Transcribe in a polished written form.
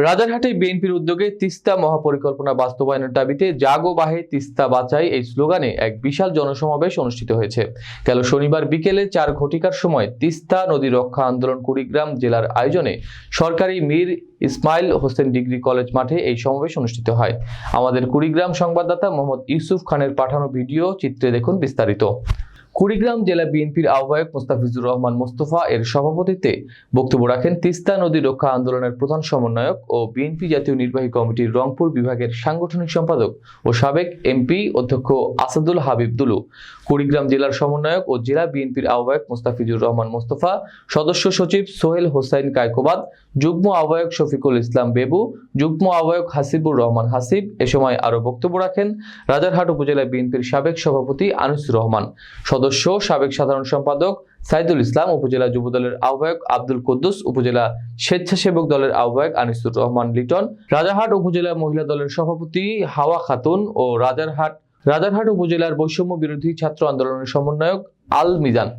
রাজারহাটে বিএনপির উদ্যোগে তিস্তা মহাপরিকল্পনা বাস্তবায়নের দাবিতে জাগো বাহে তিস্তা বাঁচাই এই স্লোগানে এক বিশাল জনসমাবেশ অনুষ্ঠিত হয়েছে। গেল শনিবার বিকেলে 4 ঘটিকার সময় তিস্তা নদী রক্ষা আন্দোলন কুড়িগ্রাম জেলার আয়োজনে সরকারি মীর ইসমাইল হোসেন ডিগ্রি কলেজ মাঠে এই সমাবেশ অনুষ্ঠিত হয়। আমাদের কুড়িগ্রাম সংবাদদাতা মোহাম্মদ ইউসুফ খানের পাঠানো ভিডিও চিত্রে দেখুন বিস্তারিত। কুড়িগ্রাম জেলা বিএনপির আহ্বায়ক মোস্তাফিজুর রহমান মোস্তফা এর সভাপতিত্বে বক্তব্য রাখেন তিস্তা নদী রক্ষা আন্দোলনের প্রধান সমন্বয়ক ও বিএনপি জাতীয় নির্বাহী কমিটির রংপুর বিভাগের সাংগঠনিক সম্পাদক ও সাবেক এমপি অধ্যক্ষ আসাদুল হাবিব দুলু, কুড়িগ্রাম জেলার সমন্বয়ক ও জেলা বিএনপির আহ্বায়ক মোস্তাফিজুর রহমান মোস্তফা, সদস্য সচিব সোহেল হোসাইন কায়কোবাদ, যুগ্ম আহ্বায়ক শফিকুল ইসলাম বেবু, যুগ্ম আহ্বায়ক হাসিবুর রহমান হাসিব। এ সময় আরো বক্তব্য রাখেন রাজারহাট উপজেলা বিএনপির সাবেক সভাপতি আনিসুর রহমান, সদস্য সাবেক সাধারণ সম্পাদক সাইদুল ইসলাম, উপজেলা যুবদলের আহ্বায়ক আব্দুল কুদ্দুস, উপজেলা স্বেচ্ছাসেবক দলের আহ্বায়ক আনিসুর রহমান লিটন, রাজারহাট উপজেলা মহিলা দলের সভাপতি হাওয়া খাতুন ও রাজারহাট উপজেলার বৈষম্য বিরোধী ছাত্র আন্দোলনের সমন্বয়ক আল মিজান।